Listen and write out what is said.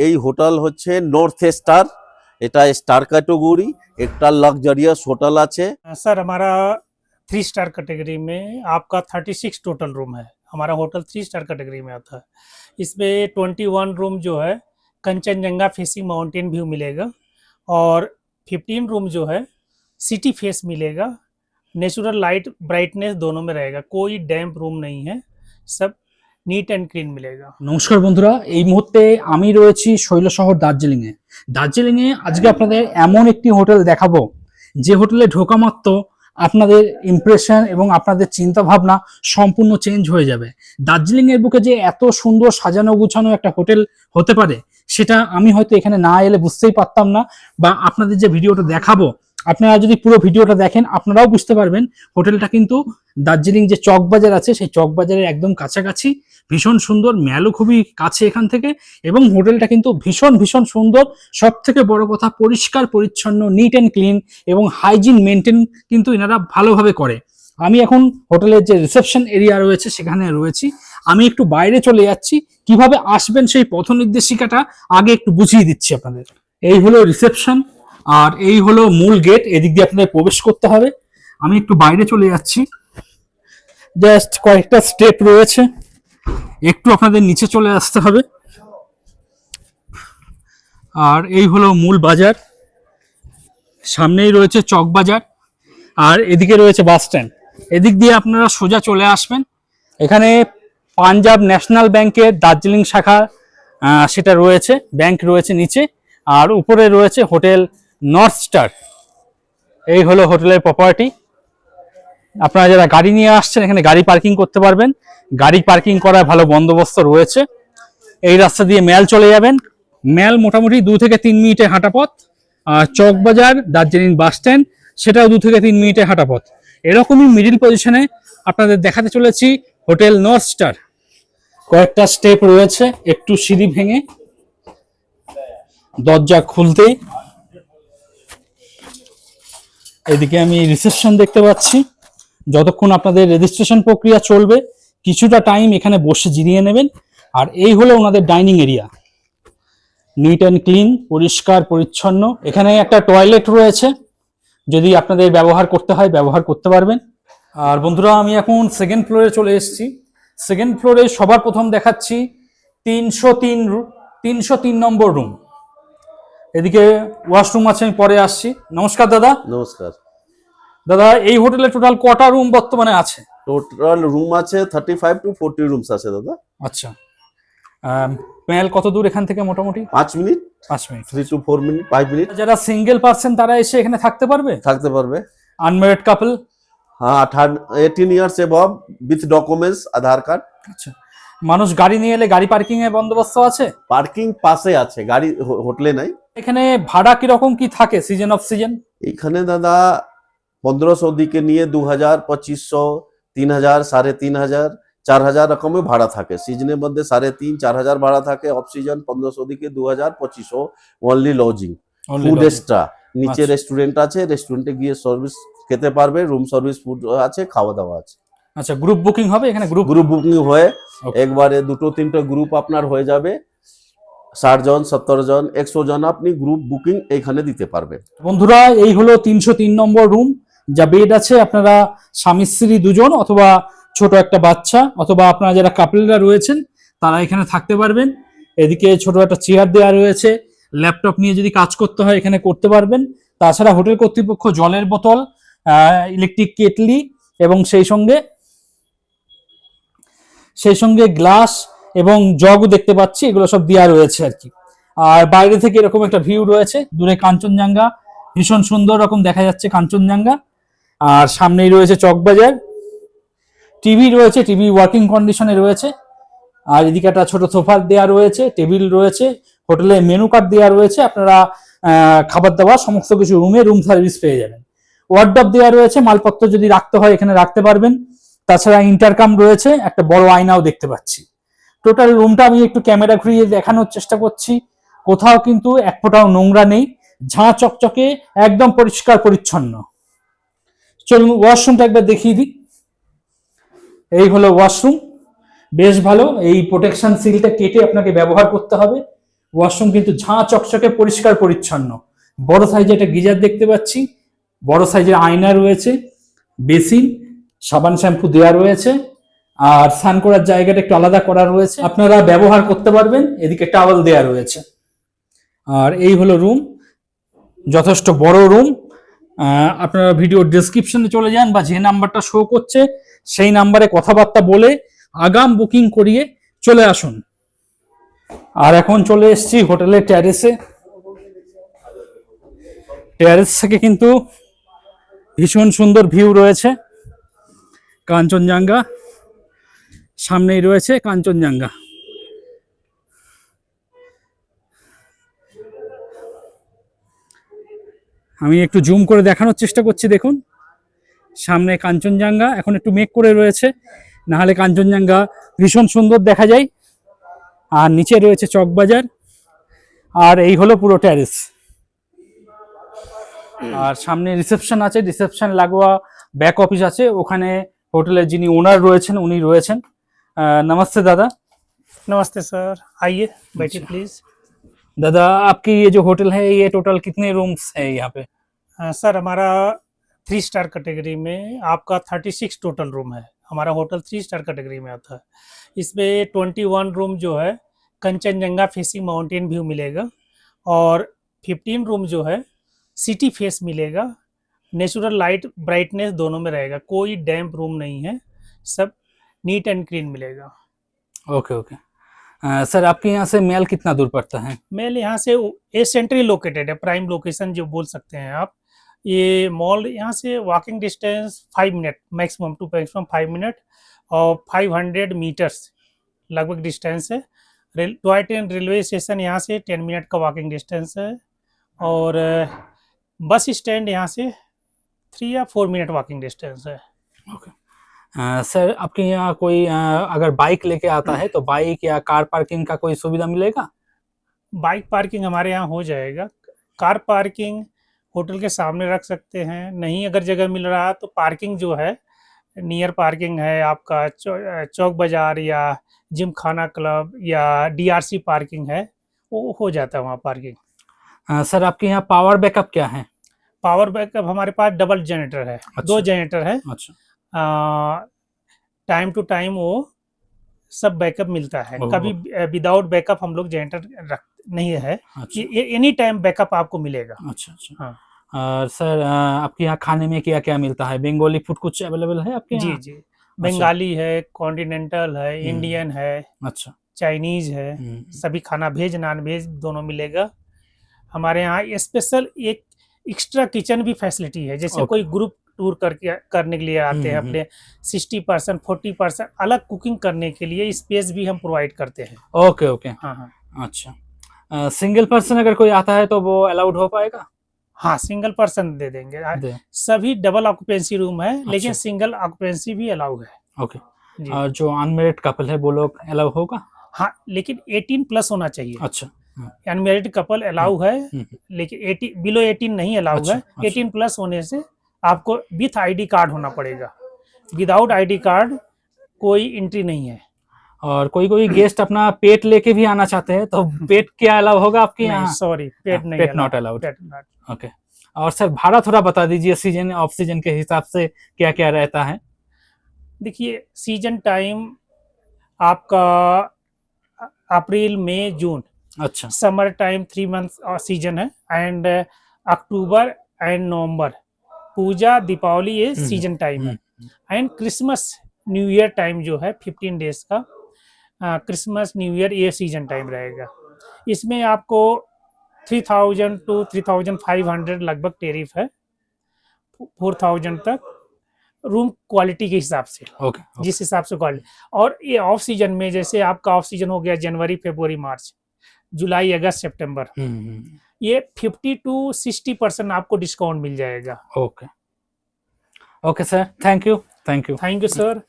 এই হোটেল হচ্ছে north star, এটা স্টার कैटेगरी একটা লাক্সারিয়াস হোটেল আছে। सर हमारा 3 स्टार कैटेगरी में आपका 36 टोटल रूम है। हमारा होटल 3 स्टार कैटेगरी में आता है। इसमें 21 रूम जो है कंचनजंगा फेसिंग माउंटेन व्यू मिलेगा और 15 रूम जो है सिटी फेस मिलेगा। नेचुरल लाइट ब्राइटनेस दोनों में रहेगा, कोई डैम्प रूम नहीं है, सब नीट एंड क्लीन मिलेगा। নমস্কার বন্ধুরা, এই মুহূর্তে আমি রয়েছি শৈলশহর দার্জিলিংয়ে আজকে আপনাদের এমন একটি হোটেল দেখাবো যে হোটেলে ঢোকা মাত্র আপনাদের ইমপ্রেশন এবং আপনাদের চিন্তা ভাবনা সম্পূর্ণ চেঞ্জ হয়ে যাবে। দার্জিলিং এর বুকে যে এত সুন্দর সাজানো গুছানো একটা হোটেল হতে পারে সেটা আমি হয়তো এখানে না এলে বুঝতেই পারতাম না, বা আপনাদের যে ভিডিওটা দেখাবো আপনারা যদি পুরো ভিডিওটা দেখেন আপনারাও বুঝতে পারবেন হোটেলটা কিন্তু দার্জিলিং যে চকবাজার আছে সেই চকবাজারের একদম কাছাকাছি, ভীষণ সুন্দর, ম্যালও খুবই কাছে এখান থেকে, এবং হোটেলটা কিন্তু ভীষণ ভীষণ সুন্দর। সব থেকে বড় কথা পরিষ্কার পরিচ্ছন্ন, নিট অ্যান্ড ক্লিন এবং হাইজিন মেনটেন কিন্তু এনারা ভালোভাবে করে। আমি এখন হোটেলের যে রিসেপশন এরিয়া রয়েছে সেখানে রয়েছি, আমি একটু বাইরে চলে যাচ্ছি, কিভাবে আসবেন সেই পথ নির্দেশিকাটা আগে একটু বুঝিয়ে দিচ্ছি আপনাদের। এই হলো রিসেপশন আর এই হলো মূল গেট, এদিক দিয়ে আপনাদের প্রবেশ করতে হবে। আমি একটু বাইরে চলে যাচ্ছি, জাস্ট কয়েকটা স্টেপ রয়েছে, একটু আপনাদের নিচে চলে আসতে হবে। আর এই হলো মূল বাজার, সামনেই রয়েছে চক বাজার আর এদিকে রয়েছে বাস স্ট্যান্ড। এদিক দিয়ে আপনারা সোজা চলে আসবেন। এখানে পাঞ্জাব ন্যাশনাল ব্যাংকের দার্জিলিং শাখা সেটা রয়েছে, ব্যাংক রয়েছে নিচে, আর উপরে রয়েছে হোটেল নর্থ স্টার। এই হলো হোটেলের প্রপার্টি। আপনারা যারা গাড়ি নিয়ে আসছেন এখানে গাড়ি পার্কিং করতে পারবেন, গাড়ি পার্কিং করার ভালো বন্দোবস্ত রয়েছে। এই রাস্তা দিয়ে ম্যাল চলে যাবেন, ম্যাল মোটামুটি 2 থেকে 3 মিনিটের হাঁটা পথ। আর চকবাজার দার্জিলিং বাস স্ট্যান্ড সেটাও 2 থেকে 3 মিনিটের হাঁটা পথ। এরকমই মিডিল পজিশনে আপনাদের দেখাতে চলেছি হোটেল নর্থ স্টার। কয়েকটা স্টেপ রয়েছে, একটু সিঁড়ি ভেঙে দরজা খুলতেই এদিকে আমি রিসেপশন দেখতে পাচ্ছি। যতক্ষণ আপনাদের রেজিস্ট্রেশন প্রক্রিয়া চলবে কিছুটা টাইম এখানে বসে জিরিয়ে নেবেন। আর এই হলো ওনাদের dining area, neat and clean, পরিষ্কার পরিচ্ছন্ন। এখানে একটা টয়লেট রয়েছে, যদি আপনাদের ব্যবহার করতে হয় ব্যবহার করতে পারবেন। আর বন্ধুরা আমি এখন সেকেন্ড ফ্লোরে চলে এসেছি। সেকেন্ড ফ্লোরে সবার প্রথম দেখাচ্ছি 303 নম্বর রুম। এদিকে ওয়াশরুম আছে, আমি পরে আসছি। নমস্কার দাদা। নমস্কার দাদা, এই হোটেলে টোটাল কটা রুম বর্তমানে আছে? টোটাল রুম আছে 35 to 40 রুমস আছে দাদা। আচ্ছা, মেল কত দূর এখান থেকে? মোটামুটি 5 minute, 5 minute, 3 to 4 minute, 5 minute. যারা সিঙ্গেল পার্সন তারা এসে এখানে থাকতে পারবে? আনম্যারিড কাপল? হ্যাঁ, 18 years above with documents, Aadhaar card. আচ্ছা, মানুষ গাড়ি নিয়ে এলে গাড়ি পার্কিং এর বন্দোবস্ত আছে? পার্কিং পাশে আছে, গাড়ি হোটেলে নাই। এখানে ভাড়া কিরকম কি থাকে সিজন অফ সিজন? এখানে দাদা 1500 দিকে নিয়ে 2000, 2500, 3000, 3500, 4000 রকমের ভাড়া থাকে। সিজনের মধ্যে 3,500, 4000 ভাড়া থাকে। অফ সিজন 1500 দিকে 2000, 2500 অনলি লজিং, ফুড এক্সট্রা। নিচে রেস্টুরেন্ট আছে, রেস্টুরেন্টে গিয়ে সার্ভিস খেতে পারবে, রুম সার্ভিস, ফুড আছে, খাওয়া দাওয়া আছে। আচ্ছা, গ্রুপ বুকিং হবে এখানে? গ্রুপ বুকিং হয়ে একবারে 2-3টা গ্রুপ আপনার হয়ে যাবে। 60 জন, 70 জন, 100 জন আপনি গ্রুপ বুকিং এখানে দিতে পারবেন। বন্ধুরা এই হলো 303 নম্বর রুম, যা বেড আছে আপনারা স্বামী স্ত্রী দুজন, অথবা ছোট একটা বাচ্চা, অথবা আপনারা যারা কাপলরা রয়েছেন তারা এখানে থাকতে পারবেন। এদিকে ছোট একটা চেয়ার দেওয়া রয়েছে, ল্যাপটপ নিয়ে যদি কাজ করতে হয় এখানে করতে পারবেন। তাছাড়া হোটেল কর্তৃপক্ষ জলের বোতল, ইলেকট্রিক কেটলি এবং সেই সঙ্গে গ্লাস এবং জগও দেখতে পাচ্ছি, এগুলো সব দেওয়া রয়েছে আর কি। আর বাইরে থেকে এরকম একটা ভিউ রয়েছে, দূরে কাঞ্চনজঙ্ঘা ভীষণ সুন্দর রকম দেখা যাচ্ছে কাঞ্চনজঙ্ঘা। আর সামনেই রয়েছে চকবাজার, টিভি রয়েছে, টিভি ওয়ার্কিং কন্ডিশনে রয়েছে। আর এদিকে একটা ছোট সোফা দেওয়া রয়েছে, টেবিল রয়েছে, হোটেলে মেনু কার্ড দেওয়া রয়েছে, আপনারা খাবার দাবার সমস্ত কিছু রুমে রুম সার্ভিস পেয়ে যাবেন। ওয়ার্ডরোব দেওয়া রয়েছে, মালপত্র যদি রাখতে হয় এখানে রাখতে পারবেন। তাছাড়া ইন্টারকাম রয়েছে, একটা বড় আয়নাও দেখতে পাচ্ছি। টোটাল রুমটা আমি একটু ক্যামেরা ঘুরিয়ে দেখানোর চেষ্টা করছি, কোথাও কিন্তু এক ফোঁটাও নোংরা নেই, ঝাঁ চকচকে একদম পরিষ্কার পরিচ্ছন্ন। চলুন ওয়াশরুমটা একবার দেখিয়ে দিই। এই হলো ওয়াশরুম, বেশ ভালো। এই প্রোটেকশন সিলটা কেটে আপনাকে ব্যবহার করতে হবে। ওয়াশরুম কিন্তু ঝাঁ চকচকে পরিষ্কার পরিচ্ছন্ন। বড় সাইজে একটা গিজার দেখতে পাচ্ছি, বড় সাইজের আয়না রয়েছে, বেসিন, সাবান শ্যাম্পু দেওয়া রয়েছে, আর স্নান করার জায়গাটা একটু আলাদা করা রয়েছে, আপনারা ব্যবহার করতে পারবেন। এদিকে টাওয়েল দেওয়া রয়েছে। আর এই হলো রুম, যথেষ্ট বড় রুম। আপনারা ভিডিও ডেসক্রিপশনে চলে যান বা যে নাম্বারটা শো করছে সেই নাম্বারে কথাবার্তা বলে আগাম বুকিং করিয়ে চলে আসুন। আর এখন চলে এসেছি হোটেলের ট্যারেসে। ট্যারেস থেকে কিন্তু ভীষণ সুন্দর ভিউ রয়েছে কাঞ্চনজঙ্ঘা, সামনেই রয়েছে কাঞ্চনজঙ্ঘা। আমি একটু জুম করে দেখানোর চেষ্টা করছি, দেখুন সামনে কাঞ্চনজঙ্ঘা। এখন একটু মেঘ করে রয়েছে, নাহলে কাঞ্চনজঙ্ঘা ভীষণ সুন্দর দেখা যায়। আর নিচে রয়েছে চকবাজার, আর এই হলো পুরো ট্যারেস। আর সামনে রিসেপশন আছে, রিসেপশন লাগোয়া ব্যাক অফিস আছে, ওখানে হোটেলের যিনি ওনার রয়েছেন উনি রয়েছেন। नमस्ते दादा। नमस्ते सर, आइए बैठिए अच्छा। प्लीज। दादा आपकी ये जो होटल है ये टोटल कितने रूम्स है यहाँ पे? सर हमारा 3 स्टार कैटेगरी में आपका 36 टोटल रूम है। हमारा होटल 3 स्टार कैटेगरी में आता है। इसमें 21 रूम जो है कंचनजंगा फेसिंग माउंटेन व्यू मिलेगा, और 15 रूम जो है सिटी फेस मिलेगा। नेचुरल लाइट ब्राइटनेस दोनों में रहेगा, कोई डैम्प रूम नहीं है, सब नीट एंड क्लीन मिलेगा। Okay okay. सर आपके यहाँ से मेल कितना दूर पड़ता है? मेल यहाँ से ये सेंट्रली लोकेटेड है, प्राइम लोकेशन जो बोल सकते हैं आप। ये मॉल यहाँ से walking distance 5 minute maximum two maximum 5 minute, और 500 मीटर्स लगभग डिस्टेंस है। टॉय ट्रेन रेलवे स्टेशन यहाँ से 10 मिनट का वॉकिंग डिस्टेंस है, और बस स्टैंड यहाँ से 3 या 4 मिनट वॉकिंग डिस्टेंस है। ओके। सर आपके यहाँ कोई अगर बाइक लेके आता है तो बाइक या कार पार्किंग का कोई सुविधा मिलेगा? बाइक पार्किंग हमारे यहाँ हो जाएगा। कार पार्किंग होटल के सामने रख सकते हैं, नहीं अगर जगह मिल रहा तो पार्किंग जो है नियर पार्किंग है आपका चौक बाजार या जिम खाना क्लब या डीआरसी पार्किंग है, वो हो जाता है वहाँ पार्किंग। सर आपके यहाँ पावर बैकअप क्या है? पावर बैकअप हमारे पास डबल जनरेटर है, 2 जनरेटर है। अच्छा टाइम टू टाइम वो सब बैकअप मिलता है, ओह। कभी विदाउट बैकअप हम लोग जनरेटर रख नहीं है, अच्छा कि एनी टाइम बैकअप आपको मिलेगा। अच्छा अच्छा। हाँ और सर आपके यहाँ खाने में क्या क्या मिलता है? बंगाली फूड कुछ अवेलेबल है आपके जी यहाँ? जी, बंगाली है, कॉन्टिनेंटल है, इंडियन है, अच्छा। चाइनीज है, सभी खाना वेज नॉन वेज दोनों मिलेगा। हमारे यहाँ स्पेशल एक एक्स्ट्रा किचन भी फैसिलिटी है, जैसे ओके। कोई ग्रुप टूर करने के लिए आते हैं, अपने 60% 40% अलग कुकिंग करने के लिए स्पेस भी हम प्रोवाइड करते हैं। Okay okay. हाँ हाँ अच्छा सिंगल पर्सन अगर कोई आता है तो वो अलाउड हो पाएगा? हाँ, सिंगल पर्सन दे देंगे। दे। सभी डबल ऑक्यूपेंसी रूम है, लेकिन अच्छा। सिंगल ऑक्यूपेंसी भी अलाउ है ओके। जी। और जो अनमेरिड कपल है वो लोग अलाउ होगा? हाँ, लेकिन 18 प्लस होना चाहिए। अच्छा अनमेरिड कपल अलाउ है, हम्म, लेकिन 18 बिलो 18 नहीं अलाउ अच्छा, है। अच्छा। 18 प्लस होने से आपको विथ आईडी कार्ड होना पड़ेगा, विदाउट आईडी कार्ड कोई एंट्री नहीं है। और कोई कोई गेस्ट अपना पेट लेके भी आना चाहते हैं तो पेट क्या अलाउ होगा आपके नहीं यहाँ? सॉरी, पेट नहीं pet not allowed. Pet not. Okay. और सर भाड़ा थोड़ा बता दीजिए, सीजन ऑफ सीजन के हिसाब से क्या क्या रहता है? देखिए, सीजन टाइम आपका अप्रैल मई जून, अच्छा समर टाइम 3 मंथ्स सीजन है, एंड अक्टूबर एंड नवंबर पूजा दीपावली ये सीजन टाइम है, and Christmas new year time जो है 15 डेज का क्रिसमस न्यू ईयर ये सीजन टाइम रहेगा। इसमें आपको 3000 टू 3500 लगभग टेरिफ है, 4000 तक रूम क्वालिटी के हिसाब से, ओके। जिस हिसाब से क्वालिटी। और ये ऑफ सीजन में जैसे आपका ऑफ सीजन हो गया जनवरी फरवरी मार्च जुलाई अगस्त सितंबर, ये 50 to 60% आपको डिस्काउंट मिल जाएगा। Okay okay sir, thank you thank you. Thank you sir.